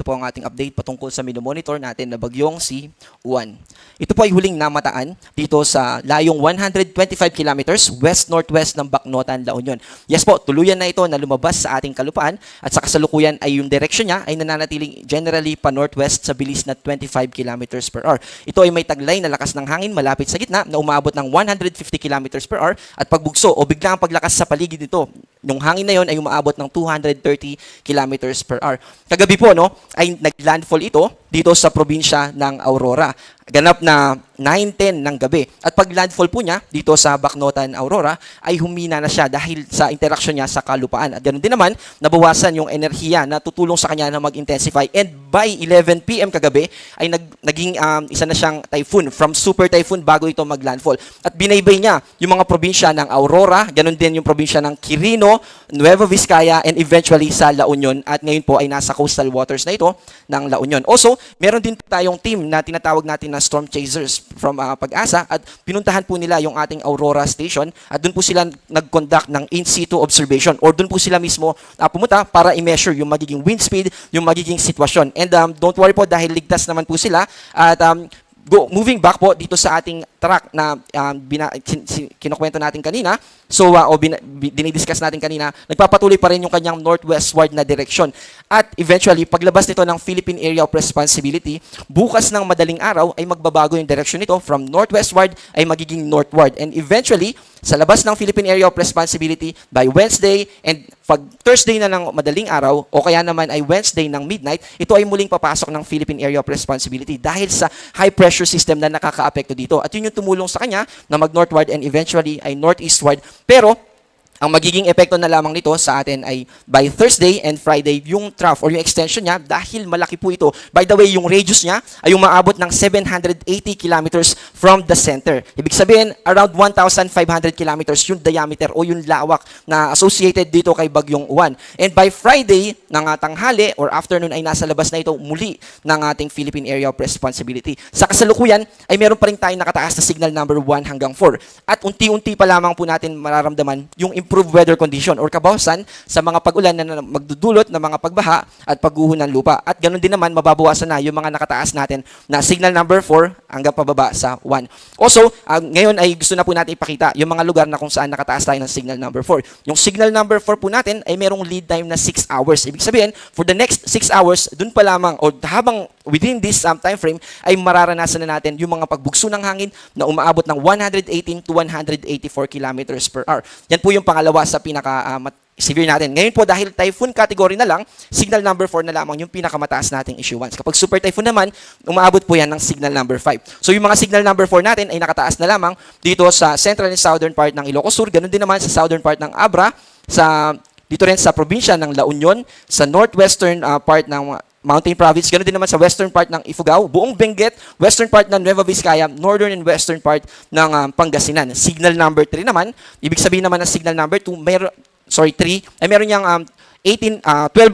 Ito po ang ating update patungkol sa minomonitor natin na bagyong si Juan. Ito po ay huling namataan dito sa layong 125 kilometers west-northwest ng Bacnotan, La Union. Yes po, tuluyan na ito na lumabas sa ating kalupaan at sa kasalukuyan ay yung direction niya ay nananatiling generally pa northwest sa bilis na 25 kilometers per hour. Ito ay may taglay na lakas ng hangin malapit sa gitna na umaabot ng 150 kilometers per hour at pagbugso o biglang paglakas sa paligid nito, yung hangin na yon ay umaabot ng 230 kilometers per hour. Kagabi po, no, ay naglandfall ito dito sa probinsya ng Aurora. Ganap na 9:10 ng gabi. At pag landfall po niya dito sa Bacnotan, Aurora, ay humina na siya dahil sa interaction niya sa kalupaan. At ganoon din naman, nabawasan yung enerhiya na tutulong sa kanya na mag-intensify. And by 11 p.m. kagabi, ay naging isa na siyang typhoon, from super typhoon bago ito mag-landfall. At binaybay niya yung mga probinsya ng Aurora, ganoon din yung probinsya ng Quirino, Nueva Vizcaya, and eventually sa La Union. At ngayon po ay nasa coastal waters na ito ng La Union. Also, meron din tayong team na tinatawag natin na Storm Chasers from Pag-asa at pinuntahan po nila yung ating Aurora Station at doon po sila nag-conduct ng in-situ observation or doon po sila mismo pumunta para i-measure yung magiging wind speed, yung magiging sitwasyon. And don't worry po dahil ligtas naman po sila at moving back po dito sa ating track na kinukwento natin kanina, so dinidiscuss natin kanina, nagpapatuloy pa rin yung kanyang northwestward na direction. At eventually, paglabas nito ng Philippine Area of Responsibility, bukas ng madaling araw ay magbabago yung direction nito from northwestward ay magiging northward. And eventually, sa labas ng Philippine Area of Responsibility by Wednesday and pag Thursday na ng madaling araw o kaya naman ay Wednesday ng midnight, ito ay muling papasok ng Philippine Area of Responsibility dahil sa high pressure system na nakaka-apekto dito. At yun yung tumulong sa kanya na mag-northward and eventually ay northeastward. Pero ang magiging epekto na lamang nito sa atin ay by Thursday and Friday, yung trough or yung extension niya, dahil malaki po ito. By the way, yung radius niya ay umaabot ng 780 kilometers from the center. Ibig sabihin, around 1,500 kilometers yung diameter o yung lawak na associated dito kay Bagyong Juan. And by Friday ng tanghali or afternoon ay nasa labas na ito muli ng ating Philippine Area of Responsibility. Sa kasalukuyan ay meron pa rin tayong nakataas na signal number 1 hanggang 4. At unti-unti pa lamang po natin mararamdaman yung improved weather condition or kabawasan sa mga pag-ulan na magdudulot ng mga pagbaha at pagguho ng lupa. At ganoon din naman, mababawasan na yung mga nakataas natin na signal number 4 hanggang pababa sa 1. Also, ngayon ay gusto na po natin ipakita yung mga lugar na kung saan nakataas tayo ng signal number 4. Yung signal number 4 po natin ay merong lead time na 6 hours. Ibig sabihin, for the next 6 hours, dun pa lamang o habang within this time frame ay mararanasan na natin yung mga pagbugso ng hangin na umaabot ng 118 to 184 kilometers per hour. Yan po yung pangalawa sa pinaka-severe natin. Ngayon po, dahil typhoon category na lang, signal number 4 na lamang yung pinakamataas nating issuance. Kapag super typhoon naman, umaabot po yan ng signal number 5. So yung mga signal number 4 natin ay nakataas na lamang dito sa central and southern part ng Ilocos Sur, ganun din naman sa southern part ng Abra, dito rin sa probinsya ng La Union, sa northwestern part ng Mountain Province, ganoon din naman sa western part ng Ifugao, buong Benguet, western part ng Nueva Vizcaya, northern and western part ng Pangasinan. Signal number 3 naman, ibig sabihin naman ng signal number 2, 3, ay meron niyang 12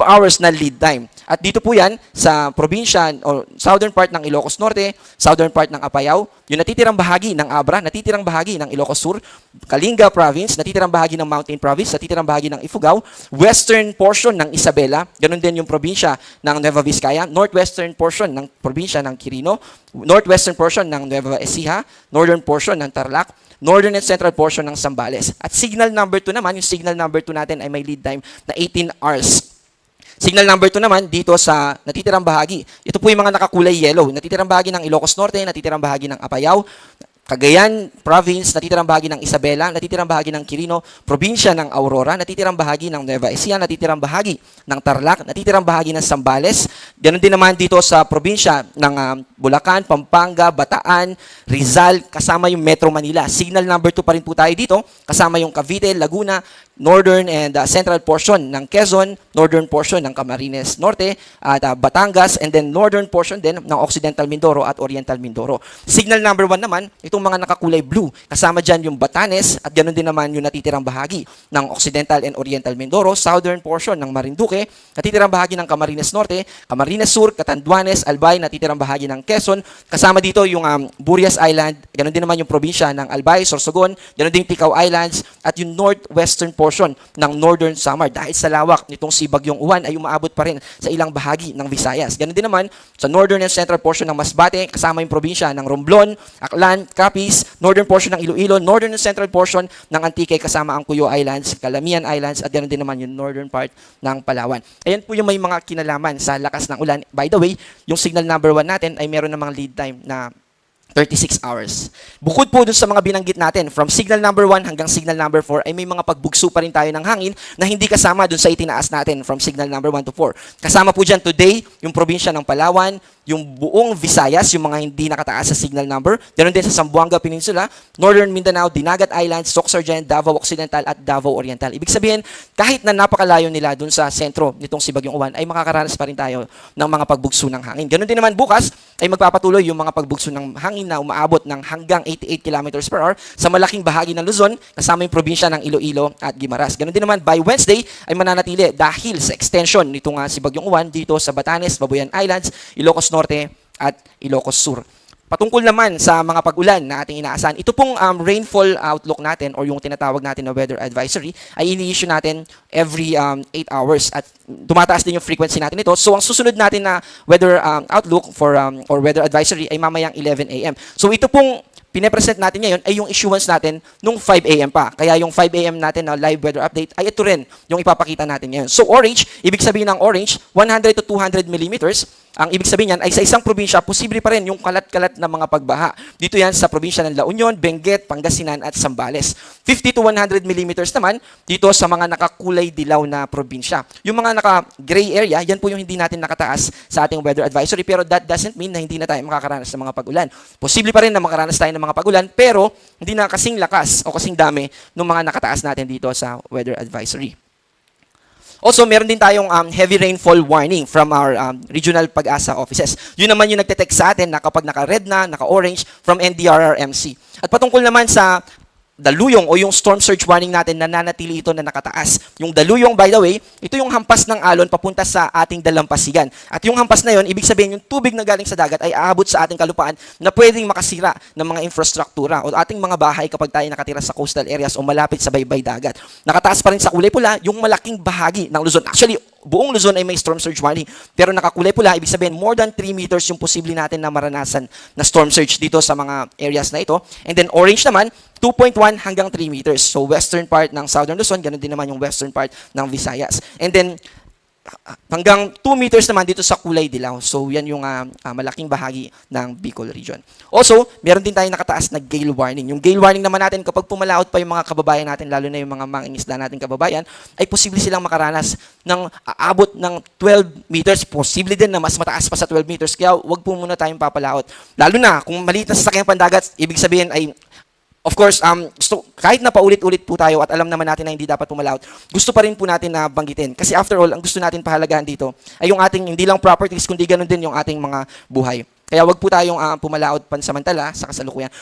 hours na lead time. At dito po yan sa probinsya o southern part ng Ilocos Norte, southern part ng Apayao, yung natitirang bahagi ng Abra, natitirang bahagi ng Ilocos Sur, Kalinga Province, natitirang bahagi ng Mountain Province, natitirang bahagi ng Ifugao, western portion ng Isabela, ganun din yung probinsya ng Nueva Vizcaya, northwestern portion ng probinsya ng Quirino, northwestern portion ng Nueva Ecija, northern portion ng Tarlac, northern and central portion ng Zambales. At signal number 2 naman, yung signal number 2 natin ay may lead time na 18 hours. Signal number 2 naman dito sa natitirang bahagi. Ito po yung mga nakakulay yellow. Natitirang bahagi ng Ilocos Norte, natitirang bahagi ng Apayao, Cagayan Province, natitirang bahagi ng Isabela, natitirang bahagi ng Quirino, probinsya ng Aurora, natitirang bahagi ng Nueva Ecija, natitirang bahagi ng Tarlac, natitirang bahagi ng Zambales. Ganon din naman dito sa probinsya ng Bulacan, Pampanga, Bataan, Rizal, kasama yung Metro Manila. Signal number 2 pa rin po tayo dito, kasama yung Cavite, Laguna, northern and central portion ng Quezon, northern portion ng Camarines Norte, at Batangas, and then northern portion din ng Occidental Mindoro at Oriental Mindoro. Signal number 1 naman, itong mga nakakulay blue, kasama dyan yung Batanes, at ganoon din naman yung natitirang bahagi ng Occidental and Oriental Mindoro, southern portion ng Marinduque, natitirang bahagi ng Camarines Norte, Camarines Sur, Catanduanes, Albay, natitirang bahagi ng Quezon, kasama dito yung Burias Island, ganoon din naman yung probinsya ng Albay, Sorsogon, ganoon din Ticao Islands, at yung northwestern portion ng Northern Samar. Dahil sa lawak nitong si Bagyong Uwan ay umaabot pa rin sa ilang bahagi ng Visayas. Ganun din naman sa northern and central portion ng Masbate, kasama yung probinsya ng Romblon, Aklan, Capiz, northern portion ng Iloilo, northern and central portion ng Antique, kasama ang Cuyo Islands, Calamian Islands, at ganun din naman yung northern part ng Palawan. Ayan po yung may mga kinalaman sa lakas ng ulan. By the way, yung signal number 1 natin ay meron namang lead time na 36 hours. Bukod po dun sa mga binanggit natin, from signal number 1 hanggang signal number 4, ay may mga pagbugso pa rin tayo ng hangin na hindi kasama dun sa itinaas natin from signal number 1 to 4. Kasama po dyan today, yung probinsya ng Palawan, yung buong Visayas, yung mga hindi nakataas sa signal number. Ganoon din sa Zamboanga Peninsula, Northern Mindanao, Dinagat Islands, Sorsogon, Davao Occidental at Davao Oriental. Ibig sabihin, kahit na napakalayo nila dun sa sentro nitong si Bagyong Uwan, ay makakaranas pa rin tayo ng mga pagbugso ng hangin. Ganoon din naman bukas, ay magpapatuloy yung mga pagbugso ng hangin na umaabot ng hanggang 88 kilometers per hour sa malaking bahagi ng Luzon, kasama yung probinsya ng Iloilo at Guimaras. Ganoon din naman by Wednesday ay mananatili dahil sa extension nitong si Bagyong Uwan dito sa Batanes, Babuyan Islands, Ilocos Norte at Ilocos Sur. Patungkol naman sa mga pag-ulan na ating inaasahan, ito pong rainfall outlook natin or yung tinatawag natin na weather advisory ay ini-issue natin every 8 hours at tumataas din yung frequency natin ito. So ang susunod natin na weather outlook for or weather advisory ay mamayang 11 a.m. So ito pong pine-present natin ngayon ay yung issuance natin nung 5 a.m. pa. Kaya yung 5 a.m. natin na live weather update ay ito rin yung ipapakita natin ngayon. So orange, ibig sabihin ng orange, 100 to 200 millimeters. Ang ibig sabihin yan ay sa isang probinsya, posible pa rin yung kalat-kalat na mga pagbaha. Dito yan sa probinsya ng La Union, Benguet, Pangasinan at Zambales. 50 to 100 millimeters naman dito sa mga nakakulay dilaw na probinsya. Yung mga naka-gray area, yan po yung hindi natin nakataas sa ating weather advisory, pero that doesn't mean na hindi na tayo makakaranas ng mga pag-ulan. Posible pa rin na makaranas tayo ng mga pag-ulan, pero hindi na kasing lakas o kasing dami ng mga nakataas natin dito sa weather advisory. Also, meron din tayong heavy rainfall warning from our regional Pag-asa offices. Yun naman yung nagte-text sa atin na kapag naka-red na, naka-orange from NDRRMC. At patungkol naman sa daluyong o yung storm surge warning natin, nananatili ito na nakataas. Yung daluyong, by the way, ito yung hampas ng alon papunta sa ating dalampasigan. At yung hampas na yon, ibig sabihin yung tubig na galing sa dagat ay aabot sa ating kalupaan na pwedeng makasira ng mga infrastruktura o ating mga bahay kapag tayo nakatira sa coastal areas o malapit sa baybay dagat. Nakataas pa rin sa kulay pula yung malaking bahagi ng Luzon. Actually, buong Luzon ay may storm surge warning. Pero nakakulay pula, ibig sabihin more than 3 meters yung posible natin na maranasan na storm surge dito sa mga areas na ito. And then orange naman, 2.1 hanggang 3 meters. So western part ng Southern Luzon, ganun din naman yung western part ng Visayas. And then hanggang 2 meters naman dito sa kulay dilaw. So yan yung malaking bahagi ng Bicol region. Also, meron din tayong nakataas na gale warning. Yung gale warning naman natin, kapag pumalaot pa yung mga kababayan natin, lalo na yung mga mangingisda natin kababayan, ay posible silang makaranas ng aabot ng 12 meters. Posible din na mas mataas pa sa 12 meters. Kaya wag po muna tayong papalaot. Lalo na kung maliit na sasakyang pandagat, ibig sabihin ay of course, kahit na paulit-ulit po tayo at alam naman natin na hindi dapat pumalaot, gusto pa rin po natin na banggitin. Kasi after all, ang gusto natin pahalagahan dito ay yung ating hindi lang properties, kundi ganun din yung ating mga buhay. Kaya wag po tayong pumalaot pansamantala sa kasalukuyan.